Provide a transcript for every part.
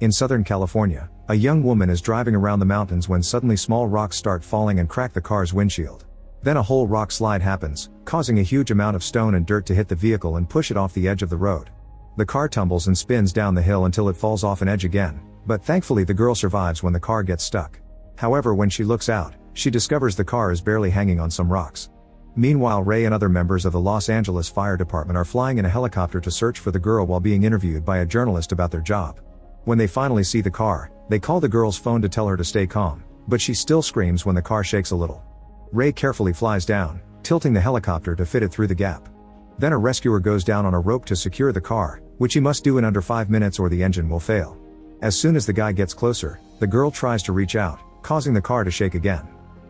In Southern California, a young woman is driving around the mountains when suddenly small rocks start falling and crack the car's windshield. Then a whole rock slide happens, causing a huge amount of stone and dirt to hit the vehicle and push it off the edge of the road. The car tumbles and spins down the hill until it falls off an edge again, but thankfully the girl survives when the car gets stuck. However, when she looks out, she discovers the car is barely hanging on some rocks. Meanwhile, Ray and other members of the Los Angeles Fire Department are flying in a helicopter to search for the girl while being interviewed by a journalist about their job. When they finally see the car, they call the girl's phone to tell her to stay calm, but she still screams when the car shakes a little. Ray carefully flies down, tilting the helicopter to fit it through the gap. Then a rescuer goes down on a rope to secure the car, which he must do in under 5 minutes or the engine will fail. As soon as the guy gets closer, the girl tries to reach out, causing the car to shake again.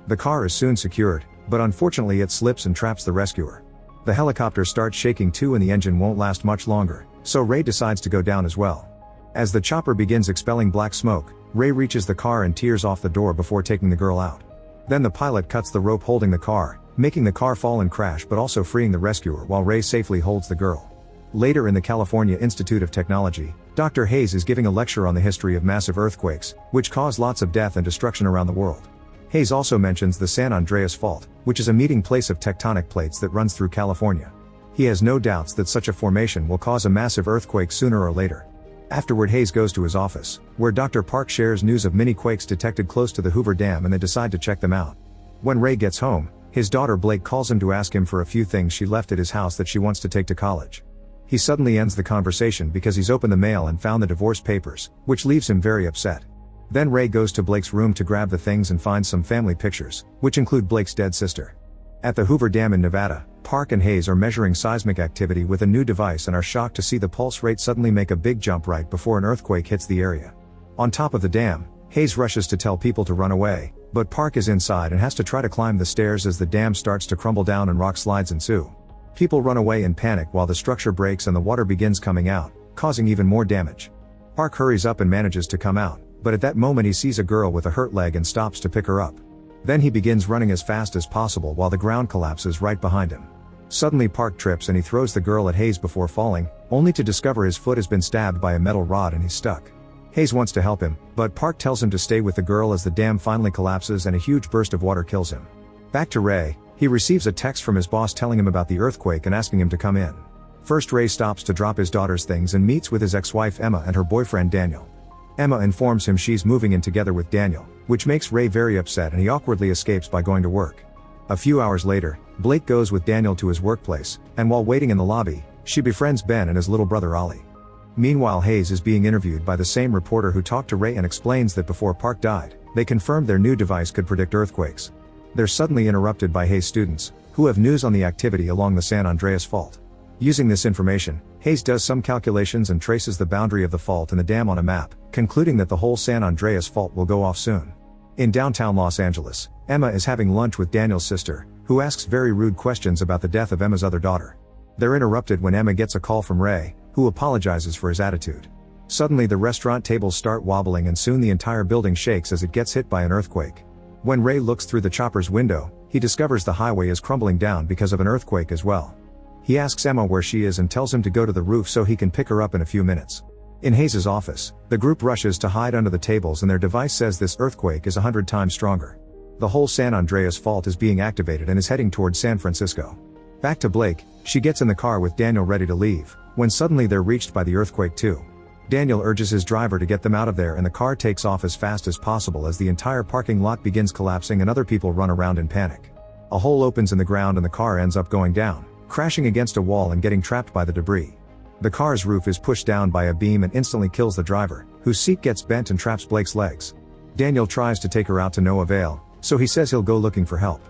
The car is soon secured, but unfortunately it slips and traps the rescuer. The helicopter starts shaking too and the engine won't last much longer, so Ray decides to go down as well. As the chopper begins expelling black smoke, Ray reaches the car and tears off the door before taking the girl out. Then the pilot cuts the rope holding the car, making the car fall and crash but also freeing the rescuer while Ray safely holds the girl. Later in the California Institute of Technology, Dr. Hayes is giving a lecture on the history of massive earthquakes, which cause lots of death and destruction around the world. Hayes also mentions the San Andreas Fault, which is a meeting place of tectonic plates that runs through California. He has no doubts that such a formation will cause a massive earthquake sooner or later. Afterward, Hayes goes to his office, where Dr. Park shares news of mini quakes detected close to the Hoover Dam and they decide to check them out. When Ray gets home, his daughter Blake calls him to ask him for a few things she left at his house that she wants to take to college. He suddenly ends the conversation because he's opened the mail and found the divorce papers, which leaves him very upset. Then Ray goes to Blake's room to grab the things and finds some family pictures, which include Blake's dead sister. At the Hoover Dam in Nevada, Park and Hayes are measuring seismic activity with a new device and are shocked to see the pulse rate suddenly make a big jump right before an earthquake hits the area. On top of the dam, Hayes rushes to tell people to run away, but Park is inside and has to try to climb the stairs as the dam starts to crumble down and rock slides ensue. People run away in panic while the structure breaks and the water begins coming out, causing even more damage. Park hurries up and manages to come out, but at that moment he sees a girl with a hurt leg and stops to pick her up. Then he begins running as fast as possible while the ground collapses right behind him. Suddenly Park trips and he throws the girl at Hayes before falling, only to discover his foot has been stabbed by a metal rod and he's stuck. Hayes wants to help him, but Park tells him to stay with the girl as the dam finally collapses and a huge burst of water kills him. Back to Ray, he receives a text from his boss telling him about the earthquake and asking him to come in. First, Ray stops to drop his daughter's things and meets with his ex-wife Emma and her boyfriend Daniel. Emma informs him she's moving in together with Daniel, which makes Ray very upset and he awkwardly escapes by going to work. A few hours later, Blake goes with Daniel to his workplace, and while waiting in the lobby, she befriends Ben and his little brother Ollie. Meanwhile, Hayes is being interviewed by the same reporter who talked to Ray and explains that before Park died, they confirmed their new device could predict earthquakes. They're suddenly interrupted by Hayes' students, who have news on the activity along the San Andreas Fault. Using this information, Hayes does some calculations and traces the boundary of the fault and the dam on a map, concluding that the whole San Andreas Fault will go off soon. In downtown Los Angeles, Emma is having lunch with Daniel's sister, who asks very rude questions about the death of Emma's other daughter. They're interrupted when Emma gets a call from Ray, who apologizes for his attitude. Suddenly the restaurant tables start wobbling and soon the entire building shakes as it gets hit by an earthquake. When Ray looks through the chopper's window, he discovers the highway is crumbling down because of an earthquake as well. He asks Emma where she is and tells him to go to the roof so he can pick her up in a few minutes. In Hayes' office, the group rushes to hide under the tables and their device says this earthquake is 100 times stronger. The whole San Andreas Fault is being activated and is heading towards San Francisco. Back to Blake, she gets in the car with Daniel ready to leave, when suddenly they're reached by the earthquake too. Daniel urges his driver to get them out of there and the car takes off as fast as possible as the entire parking lot begins collapsing and other people run around in panic. A hole opens in the ground and the car ends up going down, crashing against a wall and getting trapped by the debris. The car's roof is pushed down by a beam and instantly kills the driver, whose seat gets bent and traps Blake's legs. Daniel tries to take her out to no avail, so he says he'll go looking for help.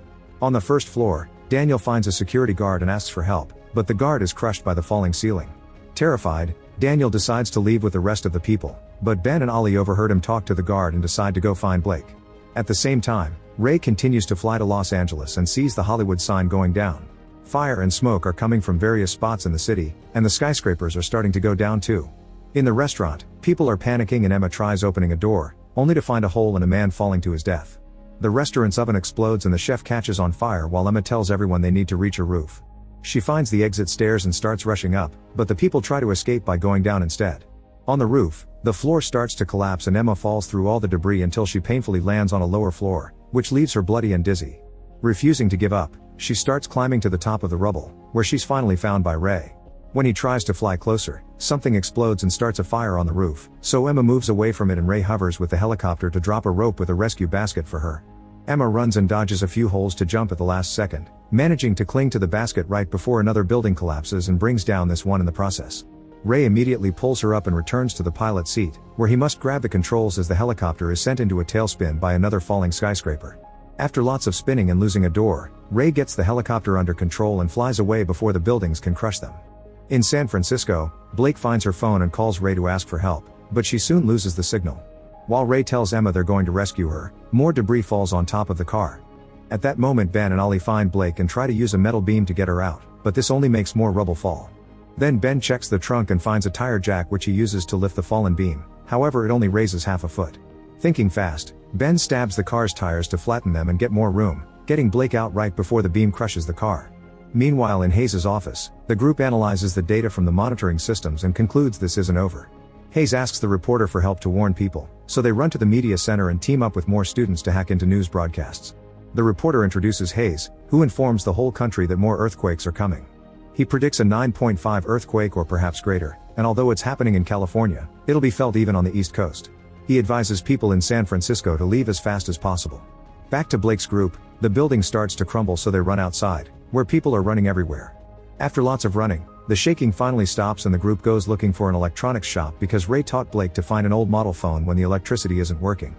On the first floor, Daniel finds a security guard and asks for help, but the guard is crushed by the falling ceiling. Terrified, Daniel decides to leave with the rest of the people, but Ben and Ollie overheard him talk to the guard and decide to go find Blake. At the same time, Ray continues to fly to Los Angeles and sees the Hollywood sign going down. Fire and smoke are coming from various spots in the city, and the skyscrapers are starting to go down too. In the restaurant, people are panicking and Emma tries opening a door, only to find a hole and a man falling to his death. The restaurant's oven explodes and the chef catches on fire while Emma tells everyone they need to reach a roof. She finds the exit stairs and starts rushing up, but the people try to escape by going down instead. On the roof, the floor starts to collapse and Emma falls through all the debris until she painfully lands on a lower floor, which leaves her bloody and dizzy. Refusing to give up, she starts climbing to the top of the rubble, where she's finally found by Ray. When he tries to fly closer, something explodes and starts a fire on the roof, so Emma moves away from it and Ray hovers with the helicopter to drop a rope with a rescue basket for her. Emma runs and dodges a few holes to jump at the last second, managing to cling to the basket right before another building collapses and brings down this one in the process. Ray immediately pulls her up and returns to the pilot seat, where he must grab the controls as the helicopter is sent into a tailspin by another falling skyscraper. After lots of spinning and losing a door, Ray gets the helicopter under control and flies away before the buildings can crush them. In San Francisco, Blake finds her phone and calls Ray to ask for help, but she soon loses the signal. While Ray tells Emma they're going to rescue her, more debris falls on top of the car. At that moment Ben and Ollie find Blake and try to use a metal beam to get her out, but this only makes more rubble fall. Then Ben checks the trunk and finds a tire jack which he uses to lift the fallen beam, however it only raises half a foot. Thinking fast, Ben stabs the car's tires to flatten them and get more room, getting Blake out right before the beam crushes the car. Meanwhile in Hayes' office, the group analyzes the data from the monitoring systems and concludes this isn't over. Hayes asks the reporter for help to warn people, so they run to the media center and team up with more students to hack into news broadcasts. The reporter introduces Hayes, who informs the whole country that more earthquakes are coming. He predicts a 9.5 earthquake or perhaps greater, and although it's happening in California, it'll be felt even on the East Coast. He advises people in San Francisco to leave as fast as possible. Back to Blake's group, the building starts to crumble so they run outside, where people are running everywhere. After lots of running, the shaking finally stops and the group goes looking for an electronics shop because Ray taught Blake to find an old model phone when the electricity isn't working.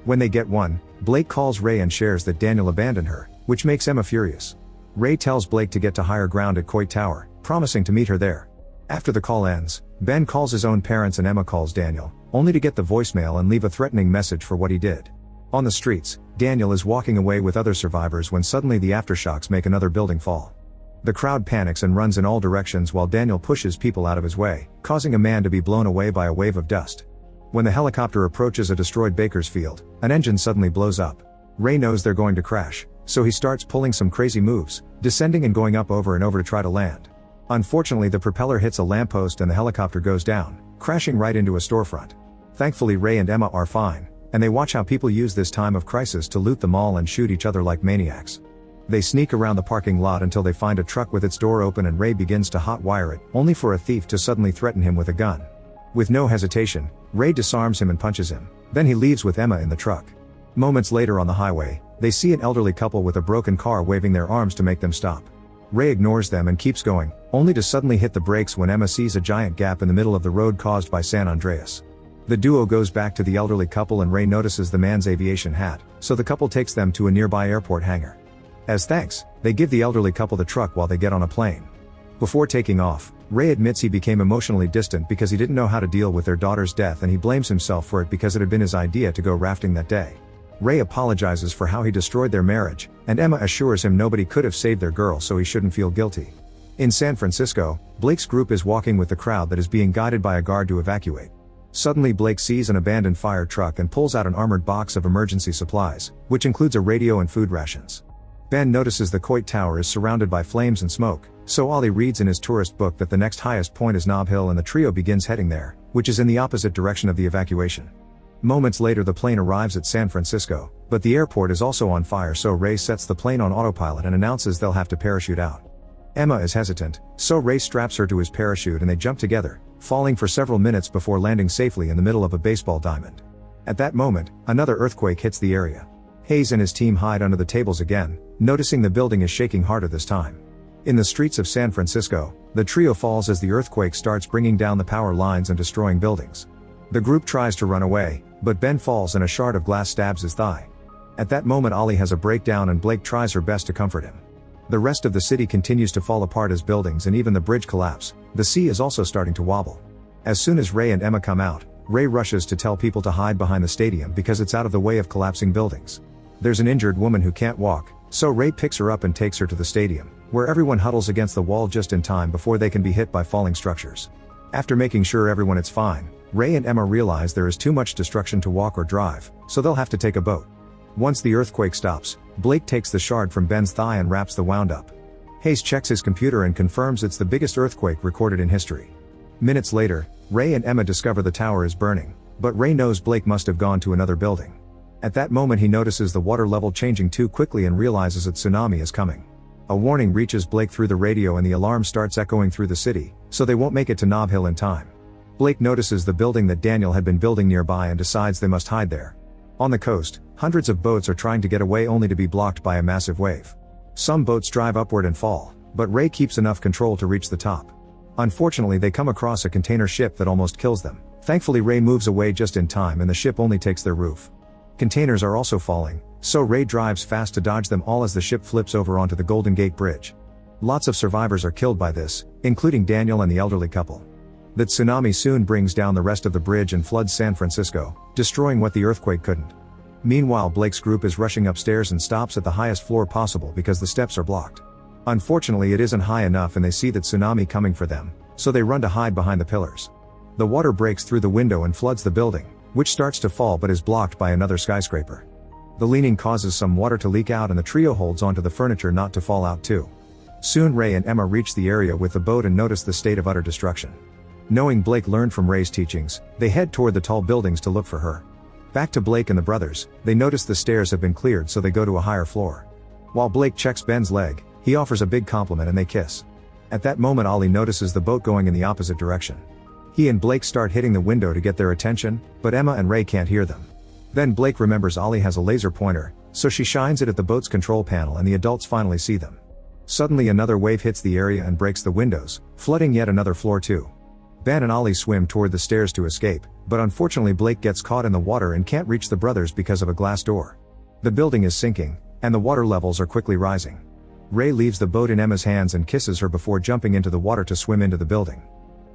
When they get one, Blake calls Ray and shares that Daniel abandoned her, which makes Emma furious. Ray tells Blake to get to higher ground at Coit Tower, promising to meet her there. After the call ends, Ben calls his own parents and Emma calls Daniel, only to get the voicemail and leave a threatening message for what he did. On the streets, Daniel is walking away with other survivors when suddenly the aftershocks make another building fall. The crowd panics and runs in all directions while Daniel pushes people out of his way, causing a man to be blown away by a wave of dust. When the helicopter approaches a destroyed Bakersfield, an engine suddenly blows up. Ray knows they're going to crash, so he starts pulling some crazy moves, descending and going up over and over to try to land. Unfortunately the propeller hits a lamppost and the helicopter goes down, crashing right into a storefront. Thankfully Ray and Emma are fine, and they watch how people use this time of crisis to loot the mall and shoot each other like maniacs. They sneak around the parking lot until they find a truck with its door open and Ray begins to hotwire it, only for a thief to suddenly threaten him with a gun. With no hesitation, Ray disarms him and punches him, then he leaves with Emma in the truck. Moments later on the highway, they see an elderly couple with a broken car waving their arms to make them stop. Ray ignores them and keeps going, only to suddenly hit the brakes when Emma sees a giant gap in the middle of the road caused by San Andreas. The duo goes back to the elderly couple and Ray notices the man's aviation hat, so the couple takes them to a nearby airport hangar. As thanks, they give the elderly couple the truck while they get on a plane. Before taking off, Ray admits he became emotionally distant because he didn't know how to deal with their daughter's death and he blames himself for it because it had been his idea to go rafting that day. Ray apologizes for how he destroyed their marriage, and Emma assures him nobody could have saved their girl so he shouldn't feel guilty. In San Francisco, Blake's group is walking with the crowd that is being guided by a guard to evacuate. Suddenly Blake sees an abandoned fire truck and pulls out an armored box of emergency supplies, which includes a radio and food rations. Ben notices the Coit Tower is surrounded by flames and smoke, so Ollie reads in his tourist book that the next highest point is Nob Hill and the trio begins heading there, which is in the opposite direction of the evacuation. Moments later the plane arrives at San Francisco, but the airport is also on fire so Ray sets the plane on autopilot and announces they'll have to parachute out. Emma is hesitant, so Ray straps her to his parachute and they jump together, falling for several minutes before landing safely in the middle of a baseball diamond. At that moment, another earthquake hits the area. Hayes and his team hide under the tables again, noticing the building is shaking harder this time. In the streets of San Francisco, the trio falls as the earthquake starts bringing down the power lines and destroying buildings. The group tries to run away, but Ben falls and a shard of glass stabs his thigh. At that moment Ollie has a breakdown and Blake tries her best to comfort him. The rest of the city continues to fall apart as buildings and even the bridge collapse. The sea is also starting to wobble. As soon as Ray and Emma come out, Ray rushes to tell people to hide behind the stadium because it's out of the way of collapsing buildings. There's an injured woman who can't walk, so Ray picks her up and takes her to the stadium, where everyone huddles against the wall just in time before they can be hit by falling structures. After making sure everyone is fine, Ray and Emma realize there is too much destruction to walk or drive, so they'll have to take a boat. Once the earthquake stops, Blake takes the shard from Ben's thigh and wraps the wound up. Hayes checks his computer and confirms it's the biggest earthquake recorded in history. Minutes later, Ray and Emma discover the tower is burning, but Ray knows Blake must have gone to another building. At that moment he notices the water level changing too quickly and realizes a tsunami is coming. A warning reaches Blake through the radio and the alarm starts echoing through the city, so they won't make it to Nob Hill in time. Blake notices the building that Daniel had been building nearby and decides they must hide there. On the coast, hundreds of boats are trying to get away only to be blocked by a massive wave. Some boats drive upward and fall, but Ray keeps enough control to reach the top. Unfortunately they come across a container ship that almost kills them. Thankfully Ray moves away just in time and the ship only takes their roof. Containers are also falling, so Ray drives fast to dodge them all as the ship flips over onto the Golden Gate Bridge. Lots of survivors are killed by this, including Daniel and the elderly couple. The tsunami soon brings down the rest of the bridge and floods San Francisco, destroying what the earthquake couldn't. Meanwhile Blake's group is rushing upstairs and stops at the highest floor possible because the steps are blocked. Unfortunately it isn't high enough and they see the tsunami coming for them, so they run to hide behind the pillars. The water breaks through the window and floods the building, which starts to fall but is blocked by another skyscraper. The leaning causes some water to leak out and the trio holds onto the furniture not to fall out too. Soon Ray and Emma reach the area with the boat and notice the state of utter destruction. Knowing Blake learned from Ray's teachings, they head toward the tall buildings to look for her. Back to Blake and the brothers, they notice the stairs have been cleared so they go to a higher floor. While Blake checks Ben's leg, he offers a big compliment and they kiss. At that moment Ollie notices the boat going in the opposite direction. He and Blake start hitting the window to get their attention, but Emma and Ray can't hear them. Then Blake remembers Ollie has a laser pointer, so she shines it at the boat's control panel and the adults finally see them. Suddenly another wave hits the area and breaks the windows, flooding yet another floor too. Ben and Ollie swim toward the stairs to escape, but unfortunately Blake gets caught in the water and can't reach the brothers because of a glass door. The building is sinking, and the water levels are quickly rising. Ray leaves the boat in Emma's hands and kisses her before jumping into the water to swim into the building.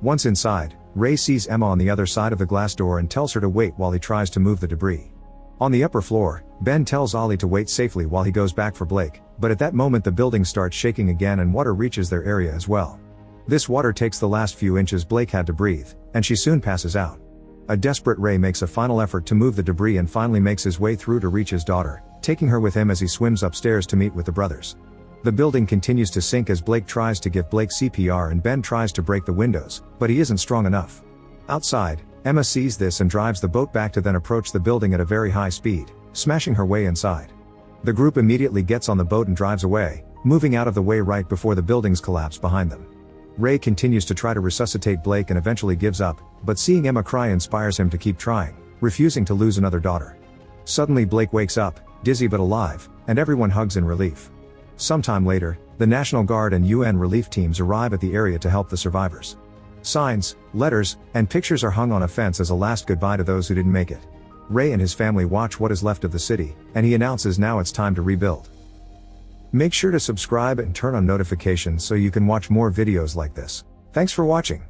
Once inside, Ray sees Emma on the other side of the glass door and tells her to wait while he tries to move the debris. On the upper floor, Ben tells Ollie to wait safely while he goes back for Blake, but at that moment the building starts shaking again and water reaches their area as well. This water takes the last few inches Blake had to breathe, and she soon passes out. A desperate Ray makes a final effort to move the debris and finally makes his way through to reach his daughter, taking her with him as he swims upstairs to meet with the brothers. The building continues to sink as Blake tries to give Blake CPR and Ben tries to break the windows, but he isn't strong enough. Outside, Emma sees this and drives the boat back to then approach the building at a very high speed, smashing her way inside. The group immediately gets on the boat and drives away, moving out of the way right before the buildings collapse behind them. Ray continues to try to resuscitate Blake and eventually gives up, but seeing Emma cry inspires him to keep trying, refusing to lose another daughter. Suddenly Blake wakes up, dizzy but alive, and everyone hugs in relief. Sometime later, the National Guard and UN relief teams arrive at the area to help the survivors. Signs, letters, and pictures are hung on a fence as a last goodbye to those who didn't make it. Ray and his family watch what is left of the city, and he announces now it's time to rebuild. Make sure to subscribe and turn on notifications so you can watch more videos like this. Thanks for watching.